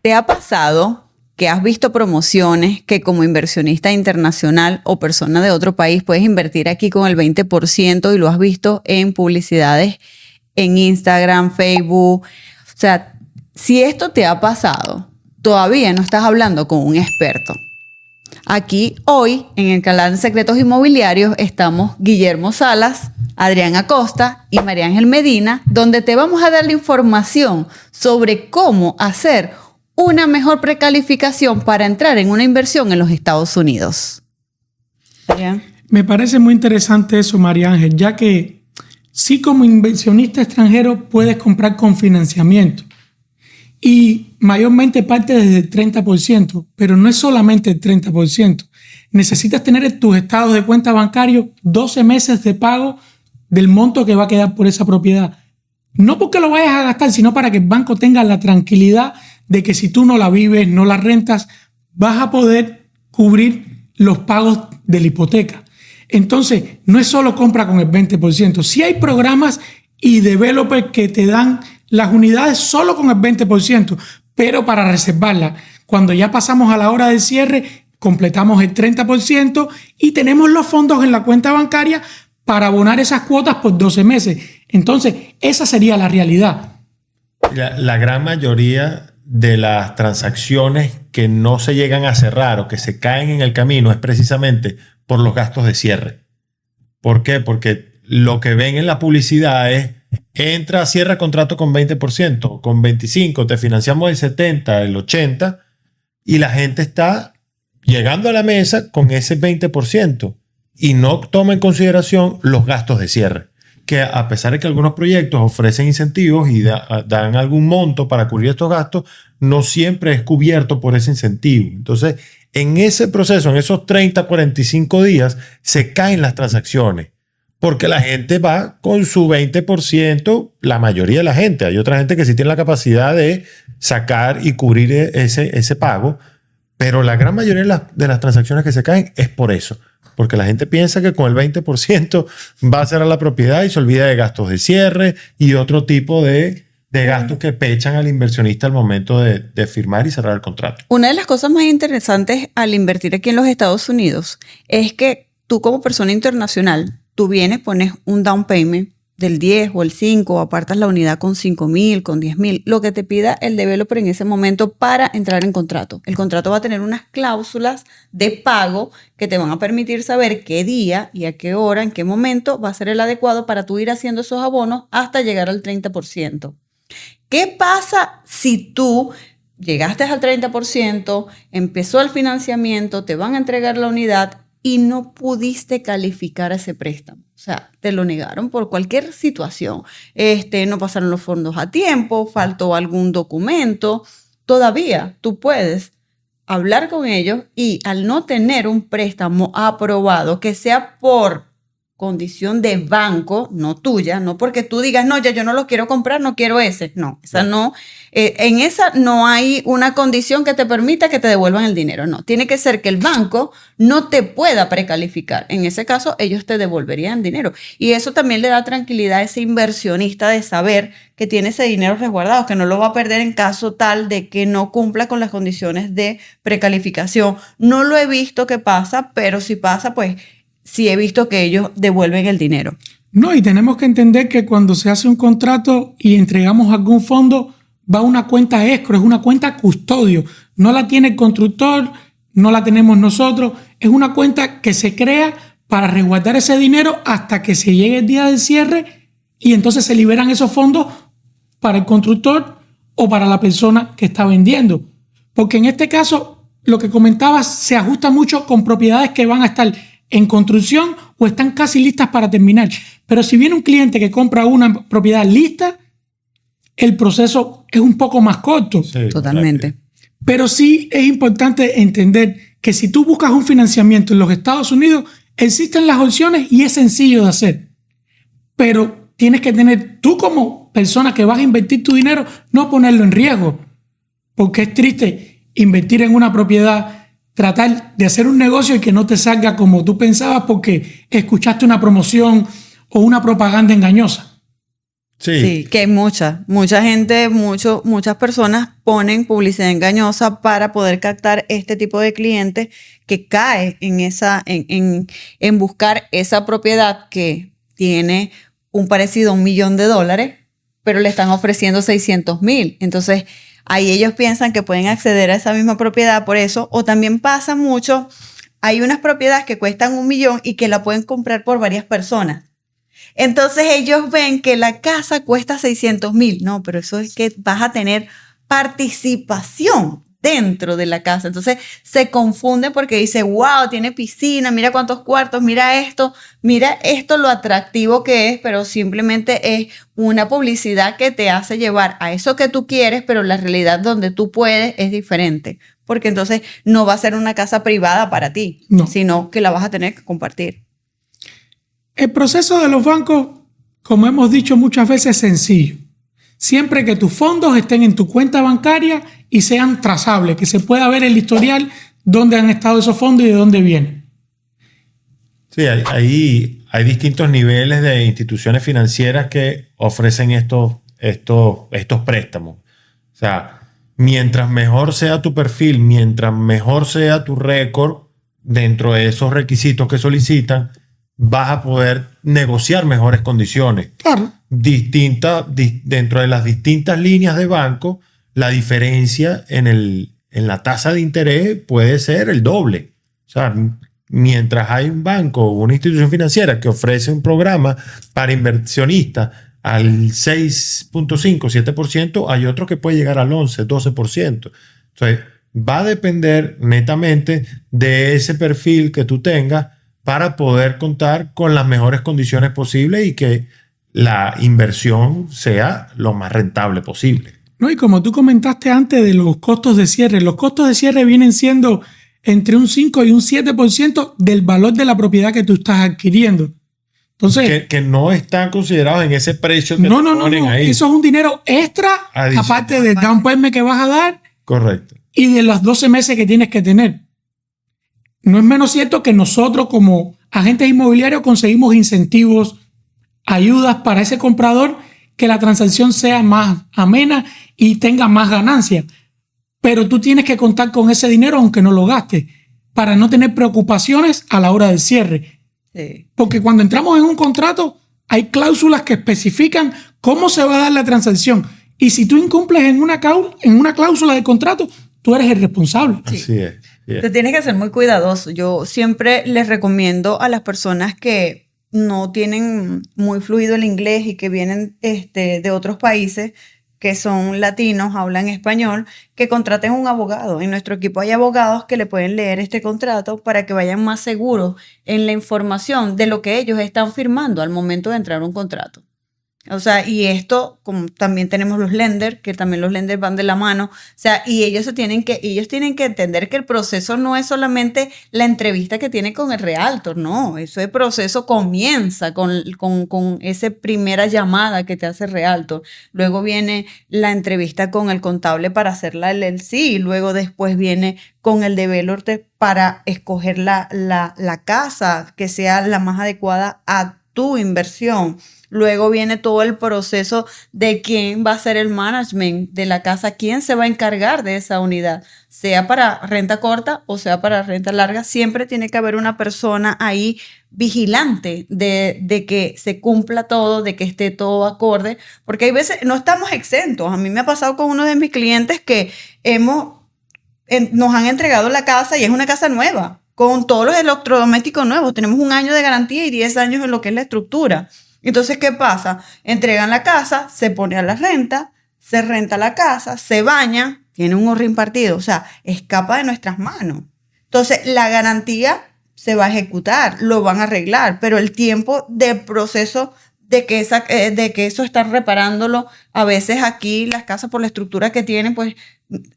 ¿Te ha pasado que has visto promociones que como inversionista internacional o persona de otro país puedes invertir aquí con el 20% y lo has visto en publicidades en Instagram, Facebook? O sea, si esto te ha pasado, todavía no estás hablando con un experto. Aquí hoy en el canal Secretos Inmobiliarios estamos Guillermo Salas, Adrián Acosta y María Ángel Medina, donde te vamos a dar la información sobre cómo hacer una mejor precalificación para entrar en una inversión en los Estados Unidos. Adrián. Me parece muy interesante eso, María Ángel, ya que sí, como inversionista extranjero puedes comprar con financiamiento y mayormente parte desde el 30%, pero no es solamente el 30%. Necesitas tener en tus estados de cuenta bancario 12 meses de pago del monto que va a quedar por esa propiedad. No porque lo vayas a gastar, sino para que el banco tenga la tranquilidad de que si tú no la vives, no la rentas, vas a poder cubrir los pagos de la hipoteca. Entonces, no es solo compra con el 20%. Sí hay programas y developers que te dan las unidades solo con el 20%, pero para reservarlas. Cuando ya pasamos a la hora del cierre, completamos el 30% y tenemos los fondos en la cuenta bancaria para abonar esas cuotas por 12 meses. Entonces, esa sería la realidad. La gran mayoría de las transacciones que no se llegan a cerrar o que se caen en el camino es precisamente por los gastos de cierre. ¿Por qué? Porque lo que ven en la publicidad es: entra, cierra contrato con 20%, con 25%, te financiamos el 70%, el 80%, y la gente está llegando a la mesa con ese 20% y no toma en consideración los gastos de cierre, que a pesar de que algunos proyectos ofrecen incentivos y dan algún monto para cubrir estos gastos, no siempre es cubierto por ese incentivo. Entonces, en ese proceso, en esos 30, 45 días, se caen las transacciones porque la gente va con su 20%, la mayoría de la gente. Hay otra gente que sí tiene la capacidad de sacar y cubrir ese pago, pero la gran mayoría de las transacciones que se caen es por eso. Porque la gente piensa que con el 20% va a cerrar la propiedad y se olvida de gastos de cierre y otro tipo de gastos que pechan al inversionista al momento de firmar y cerrar el contrato. Una de las cosas más interesantes al invertir aquí en los Estados Unidos es que tú como persona internacional, tú vienes, pones un down payment del 10 o el 5, apartas la unidad con 5,000, con 10,000, lo que te pida el developer en ese momento para entrar en contrato. El contrato va a tener unas cláusulas de pago que te van a permitir saber qué día y a qué hora, en qué momento va a ser el adecuado para tú ir haciendo esos abonos hasta llegar al 30%. ¿Qué pasa si tú llegaste al 30%, empezó el financiamiento, te van a entregar la unidad y no pudiste calificar ese préstamo? O sea, te lo negaron por cualquier situación. No pasaron los fondos a tiempo, faltó algún documento. Todavía tú puedes hablar con ellos y al no tener un préstamo aprobado, que sea por condición de banco, no tuya, no porque tú digas, no, ya yo no lo quiero comprar, no quiero ese. No, esa no. En esa no hay una condición que te permita que te devuelvan el dinero. No, tiene que ser que el banco no te pueda precalificar. En ese caso, ellos te devolverían el dinero. Y eso también le da tranquilidad a ese inversionista de saber que tiene ese dinero resguardado, que no lo va a perder en caso tal de que no cumpla con las condiciones de precalificación. No lo he visto que pasa, pero si pasa, pues sí he visto que ellos devuelven el dinero. No, y tenemos que entender que cuando se hace un contrato y entregamos algún fondo, va a una cuenta escrow, es una cuenta custodio. No la tiene el constructor, no la tenemos nosotros. Es una cuenta que se crea para resguardar ese dinero hasta que se llegue el día del cierre y entonces se liberan esos fondos para el constructor o para la persona que está vendiendo. Porque en este caso, lo que comentabas se ajusta mucho con propiedades que van a estar en construcción o están casi listas para terminar. Pero si viene un cliente que compra una propiedad lista, el proceso es un poco más corto. Sí, totalmente. Pero sí es importante entender que si tú buscas un financiamiento en los Estados Unidos, existen las opciones y es sencillo de hacer. Pero tienes que tener, tú como persona que vas a invertir tu dinero, no ponerlo en riesgo. Porque es triste invertir en una propiedad, tratar de hacer un negocio y que no te salga como tú pensabas porque escuchaste una promoción o una propaganda engañosa. Sí, que hay mucha gente, muchas personas ponen publicidad engañosa para poder captar este tipo de clientes que cae en buscar esa propiedad que tiene un parecido a $1 millón, pero le están ofreciendo 600,000. Entonces, ahí ellos piensan que pueden acceder a esa misma propiedad por eso. O también pasa mucho, hay unas propiedades que cuestan 1 millón y que la pueden comprar por varias personas. Entonces ellos ven que la casa cuesta 600,000. No, pero eso es que vas a tener participación dentro de la casa. Entonces se confunde porque dice, wow, tiene piscina, mira cuántos cuartos, mira esto lo atractivo que es, pero simplemente es una publicidad que te hace llevar a eso que tú quieres, pero la realidad donde tú puedes es diferente. Porque entonces no va a ser una casa privada para ti, sino que la vas a tener que compartir. El proceso de los bancos, como hemos dicho muchas veces, es sencillo. Siempre que tus fondos estén en tu cuenta bancaria y sean trazables, que se pueda ver el historial, dónde han estado esos fondos y de dónde vienen. Sí, hay distintos niveles de instituciones financieras que ofrecen estos préstamos. O sea, mientras mejor sea tu perfil, mientras mejor sea tu récord dentro de esos requisitos que solicitan, vas a poder negociar mejores condiciones. Claro. Dentro de las distintas líneas de banco, la diferencia en la tasa de interés puede ser el doble. O sea, mientras hay un banco o una institución financiera que ofrece un programa para inversionistas al 6.5, 7%, hay otro que puede llegar al 11, 12%. Entonces, va a depender netamente de ese perfil que tú tengas para poder contar con las mejores condiciones posibles y que la inversión sea lo más rentable posible. No, y como tú comentaste antes de los costos de cierre vienen siendo entre un 5 y un 7% del valor de la propiedad que tú estás adquiriendo. Entonces, que no están considerados en ese precio que ponen ahí. Eso es un dinero extra, aparte del down payment que vas a dar. Correcto. Y de los 12 meses que tienes que tener. No es menos cierto que nosotros como agentes inmobiliarios conseguimos incentivos, ayudas para ese comprador, que la transacción sea más amena y tenga más ganancia. Pero tú tienes que contar con ese dinero aunque no lo gastes, para no tener preocupaciones a la hora del cierre. Sí. Porque cuando entramos en un contrato hay cláusulas que especifican cómo se va a dar la transacción. Y si tú incumples en una cláusula de contrato, tú eres el responsable. Sí. Así es. Te tienes que ser muy cuidadoso. Yo siempre les recomiendo a las personas que no tienen muy fluido el inglés y que vienen de otros países, que son latinos, hablan español, que contraten un abogado. En nuestro equipo hay abogados que le pueden leer este contrato para que vayan más seguros en la información de lo que ellos están firmando al momento de entrar a un contrato. O sea, y esto, como también tenemos los lenders, que también los lenders van de la mano, o sea, y ellos tienen que entender que el proceso no es solamente la entrevista que tiene con el realtor, no, ese proceso comienza con esa primera llamada que te hace el realtor, luego viene la entrevista con el contable para hacer la LLC, y luego después viene con el developer para escoger la casa que sea la más adecuada a tu inversión. Luego viene todo el proceso de quién va a ser el management de la casa, quién se va a encargar de esa unidad, sea para renta corta o sea para renta larga. Siempre tiene que haber una persona ahí vigilante de que se cumpla todo, de que esté todo acorde, porque hay veces no estamos exentos. A mí me ha pasado con uno de mis clientes que nos han entregado la casa y es una casa nueva, con todos los electrodomésticos nuevos. Tenemos 1 año de garantía y 10 años en lo que es la estructura. Entonces, ¿qué pasa? Entregan la casa, se pone a la renta, se renta la casa, se baña, tiene un horrín partido, o sea, escapa de nuestras manos. Entonces, la garantía se va a ejecutar, lo van a arreglar, pero el tiempo de proceso de que eso están reparándolo, a veces aquí las casas por la estructura que tienen, pues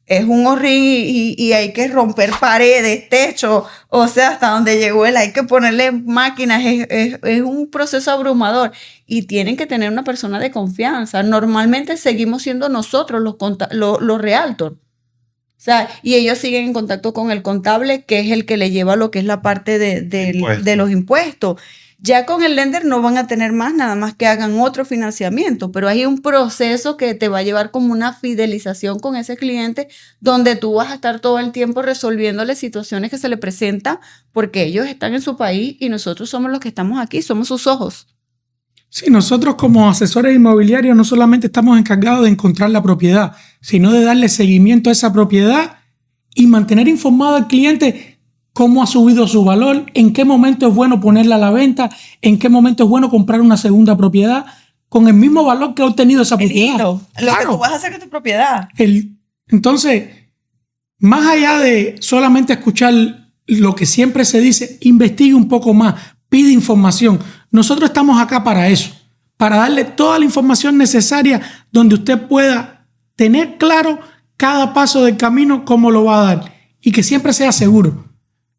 es un horrín y hay que romper paredes, techo, o sea, hasta donde llegó él, hay que ponerle máquinas, es un proceso abrumador y tienen que tener una persona de confianza. Normalmente seguimos siendo nosotros los realtors. O sea, y ellos siguen en contacto con el contable, que es el que le lleva lo que es la parte de los impuestos. Ya con el lender no van a tener más, nada más que hagan otro financiamiento, pero hay un proceso que te va a llevar como una fidelización con ese cliente, donde tú vas a estar todo el tiempo resolviéndole situaciones que se le presentan, porque ellos están en su país y nosotros somos los que estamos aquí, somos sus ojos. Sí, nosotros como asesores inmobiliarios no solamente estamos encargados de encontrar la propiedad, sino de darle seguimiento a esa propiedad y mantener informado al cliente cómo ha subido su valor, en qué momento es bueno ponerla a la venta, en qué momento es bueno comprar una segunda propiedad con el mismo valor que ha obtenido esa propiedad. Lo que tú vas a hacer con tu propiedad. Entonces, más allá de solamente escuchar lo que siempre se dice, investigue un poco más, pide información. Nosotros estamos acá para eso, para darle toda la información necesaria donde usted pueda tener claro cada paso del camino, cómo lo va a dar y que siempre sea seguro.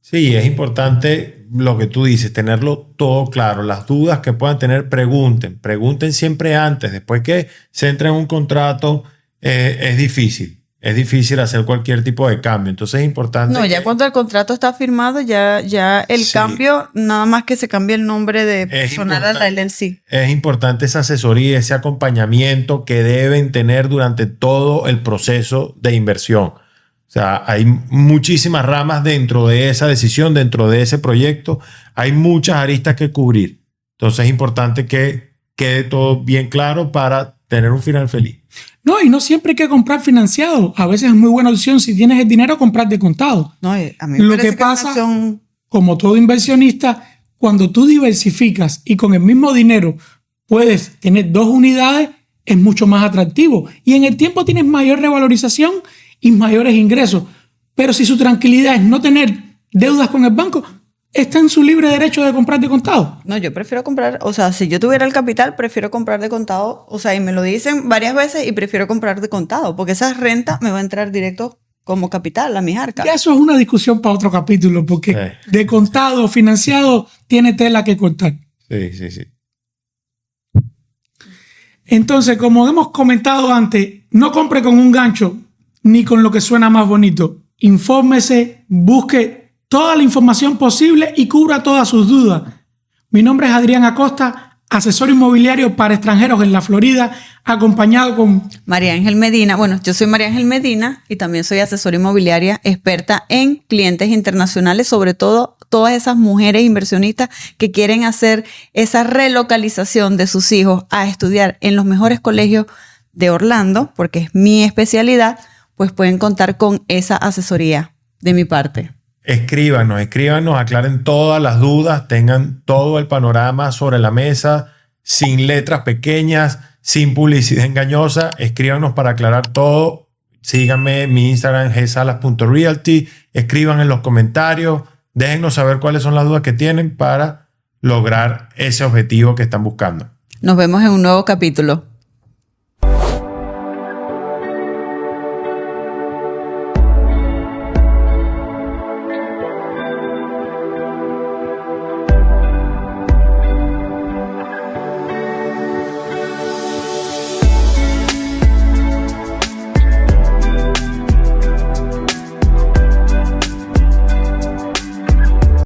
Sí, es importante lo que tú dices, tenerlo todo claro. Las dudas que puedan tener, pregunten siempre antes. Después que se entra en un contrato, es difícil. Es difícil hacer cualquier tipo de cambio. Entonces es importante. No, ya cuando el contrato está firmado, ya el cambio, nada más que se cambie el nombre de personal a la LLC. Es importante esa asesoría, ese acompañamiento que deben tener durante todo el proceso de inversión. O sea, hay muchísimas ramas dentro de esa decisión, dentro de ese proyecto. Hay muchas aristas que cubrir. Entonces es importante que quede todo bien claro para tener un final feliz. No, y no siempre hay que comprar financiado. A veces es muy buena opción, si tienes el dinero, comprar de contado. No, a mí me Lo que pasa, son... como todo inversionista, cuando tú diversificas y con el mismo dinero puedes tener 2 unidades, es mucho más atractivo. Y en el tiempo tienes mayor revalorización y mayores ingresos. Pero si su tranquilidad es no tener deudas con el banco, está en su libre derecho de comprar de contado. No, yo prefiero comprar, o sea, si yo tuviera el capital, prefiero comprar de contado, o sea, y me lo dicen varias veces y prefiero comprar de contado, porque esa renta me va a entrar directo como capital a mis arcas. Y eso es una discusión para otro capítulo, porque de contado o financiado tiene tela que cortar. Sí. Entonces, como hemos comentado antes, no compre con un gancho ni con lo que suena más bonito. Infórmese, busque toda la información posible y cubra todas sus dudas. Mi nombre es Adrián Acosta, asesor inmobiliario para extranjeros en la Florida, acompañado con María Ángel Medina. Bueno, yo soy María Ángel Medina y también soy asesora inmobiliaria experta en clientes internacionales, sobre todo todas esas mujeres inversionistas que quieren hacer esa relocalización de sus hijos a estudiar en los mejores colegios de Orlando, porque es mi especialidad, pues pueden contar con esa asesoría de mi parte. Escríbanos, aclaren todas las dudas, tengan todo el panorama sobre la mesa, sin letras pequeñas, sin publicidad engañosa. Escríbanos para aclarar todo. Síganme, mi Instagram gsalas.realty. Escriban en los comentarios. Déjennos saber cuáles son las dudas que tienen para lograr ese objetivo que están buscando. Nos vemos en un nuevo capítulo.